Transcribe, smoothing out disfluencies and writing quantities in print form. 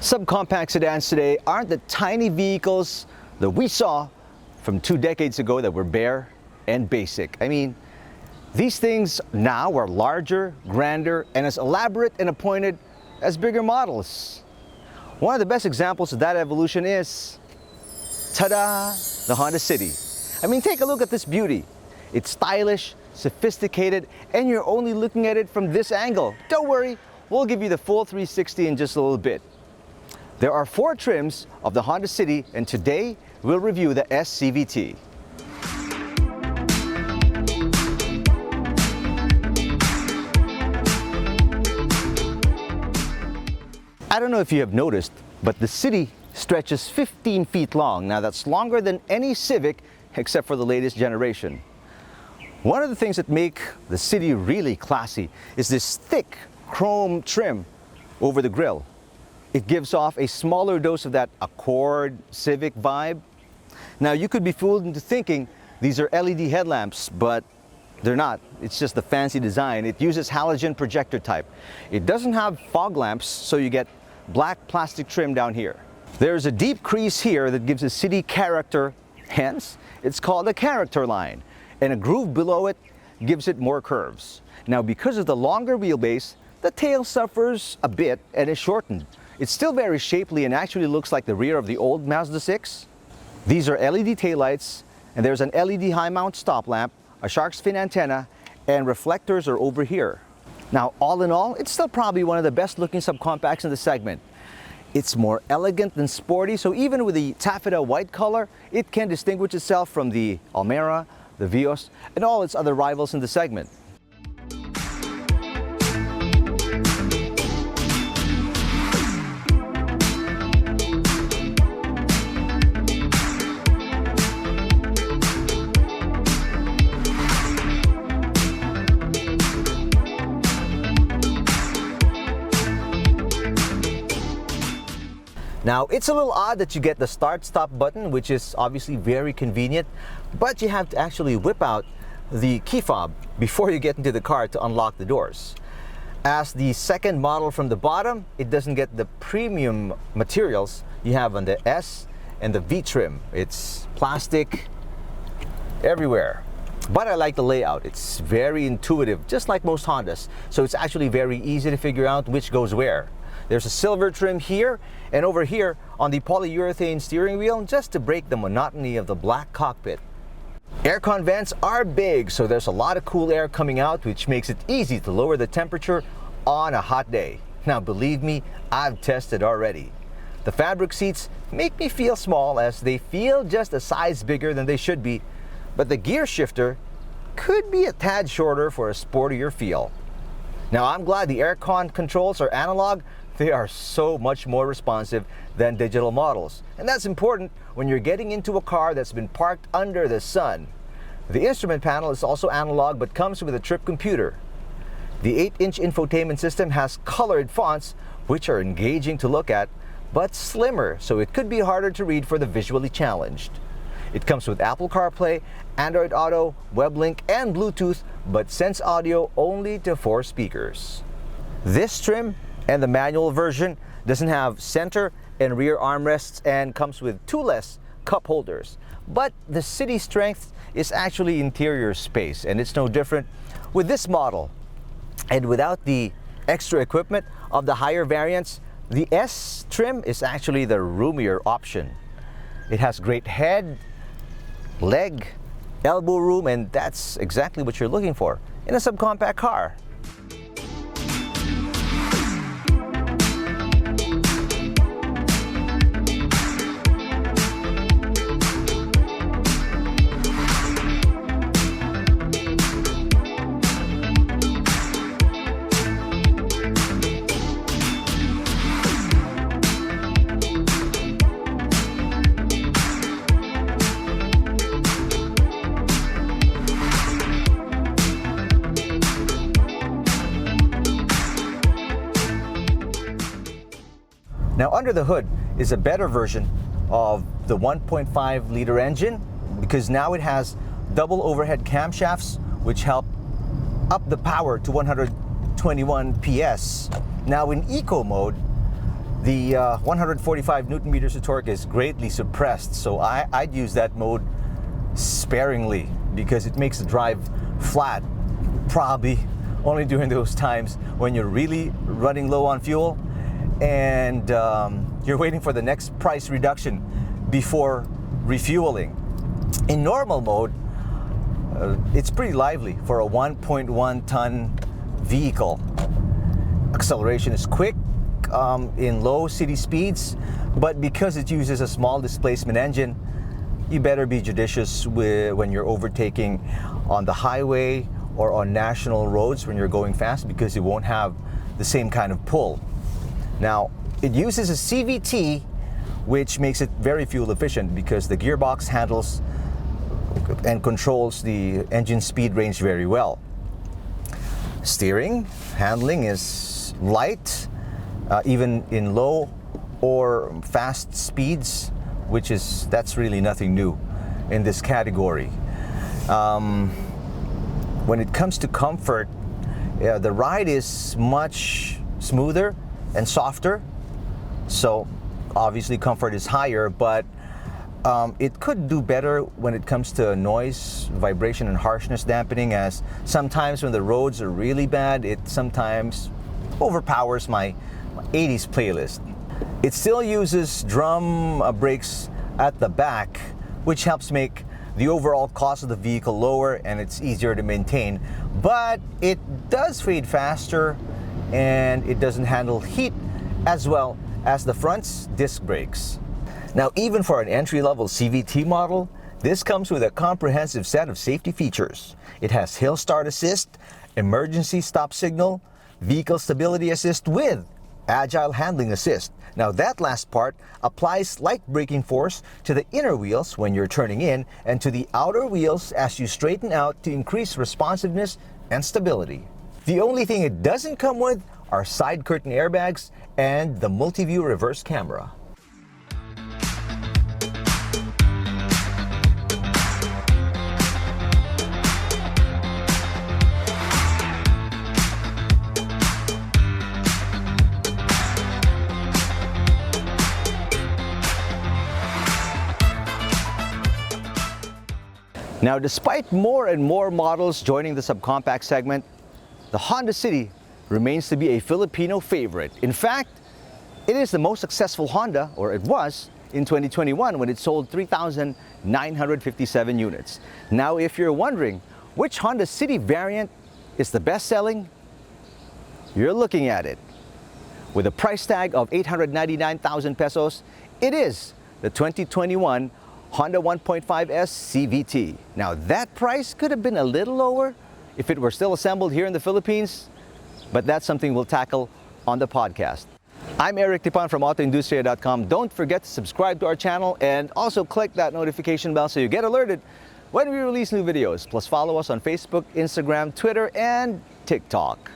Subcompact sedans today aren't the tiny vehicles that we saw from 2 decades ago that were bare and basic. I mean, these things now are larger, grander, and as elaborate and appointed as bigger models. One of the best examples of that evolution is, ta-da, the Honda City. I mean, take a look at this beauty. It's stylish, sophisticated, and you're only looking at it from this angle. Don't worry, we'll give you the full 360 in just a little bit. There are 4 trims of the Honda City, and today we'll review the S CVT. I don't know if you have noticed, but the City stretches 15 feet long. Now that's longer than any Civic except for the latest generation. One of the things that make the City really classy is this thick chrome trim over the grille. It gives off a smaller dose of that Accord Civic vibe. Now you could be fooled into thinking these are LED headlamps, but they're not. It's just the fancy design. It uses halogen projector type. It doesn't have fog lamps, so you get black plastic trim down here. There's a deep crease here that gives the City character, hence it's called a character line, and a groove below it gives it more curves. Now because of the longer wheelbase, the tail suffers a bit and is shortened. It's still very shapely and actually looks like the rear of the old Mazda 6. These are LED taillights, and there's an LED high mount stop lamp, a shark's fin antenna, and reflectors are over here. Now all in all, it's still probably one of the best looking subcompacts in the segment. It's more elegant than sporty, so even with the taffeta white color, it can distinguish itself from the Almera, the Vios, and all its other rivals in the segment. Now, it's a little odd that you get the start-stop button, which is obviously very convenient, but you have to actually whip out the key fob before you get into the car to unlock the doors. As the second model from the bottom, it doesn't get the premium materials you have on the S and the V trim. It's plastic everywhere. But I like the layout. It's very intuitive, just like most Hondas. So it's actually very easy to figure out which goes where. There's a silver trim here and over here on the polyurethane steering wheel just to break the monotony of the black cockpit. Aircon vents are big, so there's a lot of cool air coming out, which makes it easy to lower the temperature on a hot day. Now believe me, I've tested already. The fabric seats make me feel small as they feel just a size bigger than they should be, but the gear shifter could be a tad shorter for a sportier feel. Now I'm glad the aircon controls are analog. They are so much more responsive than digital models. And that's important when you're getting into a car that's been parked under the sun. The instrument panel is also analog but comes with a trip computer. The 8-inch infotainment system has colored fonts which are engaging to look at, but slimmer, so it could be harder to read for the visually challenged. It comes with Apple CarPlay, Android Auto, WebLink, and Bluetooth, but sends audio only to 4 speakers. This trim and the manual version doesn't have center and rear armrests and comes with 2 less cup holders. But the City's strength is actually interior space, and it's no different with this model. And without the extra equipment of the higher variants, the S trim is actually the roomier option. It has great head, leg, elbow room, and that's exactly what you're looking for in a subcompact car. Now under the hood is a better version of the 1.5 liter engine because now it has double overhead camshafts which help up the power to 121 PS. Now in eco mode, The 145 Newton meters of torque is greatly suppressed, so I'd use that mode sparingly because it makes the drive flat, probably only during those times when you're really running low on fuel and you're waiting for the next price reduction before refueling. In normal mode, it's pretty lively for a 1.1 ton vehicle. Acceleration is quick in low city speeds, but because it uses a small displacement engine, you better be judicious when you're overtaking on the highway or on national roads when you're going fast, because it won't have the same kind of pull. Now, it uses a CVT, which makes it very fuel efficient because the gearbox handles and controls the engine speed range very well. Steering, handling is light, even in low or fast speeds, that's really nothing new in this category. When it comes to comfort, the ride is much smoother and softer, so obviously comfort is higher, but it could do better when it comes to noise, vibration, and harshness dampening, as sometimes when the roads are really bad, it sometimes overpowers my 80s playlist. It still uses drum brakes at the back, which helps make the overall cost of the vehicle lower and it's easier to maintain, but it does fade faster and it doesn't handle heat as well as the front's disc brakes. Now, even for an entry-level CVT model, this comes with a comprehensive set of safety features. It has hill start assist, emergency stop signal, vehicle stability assist with agile handling assist. Now, that last part applies light braking force to the inner wheels when you're turning in and to the outer wheels as you straighten out to increase responsiveness and stability. The only thing it doesn't come with are side curtain airbags and the multi-view reverse camera. Now, despite more and more models joining the subcompact segment, the Honda City remains to be a Filipino favorite. In fact, it is the most successful Honda, or it was, in 2021 when it sold 3,957 units. Now, if you're wondering which Honda City variant is the best-selling, you're looking at it. With a price tag of 899,000 pesos, it is the 2021 Honda 1.5S CVT. Now, that price could have been a little lower if it were still assembled here in the Philippines, but that's something we'll tackle on the podcast. I'm Eric Tipan from AutoIndustriya.com. Don't forget to subscribe to our channel and also click that notification bell so you get alerted when we release new videos. Plus, follow us on Facebook, Instagram, Twitter, and TikTok.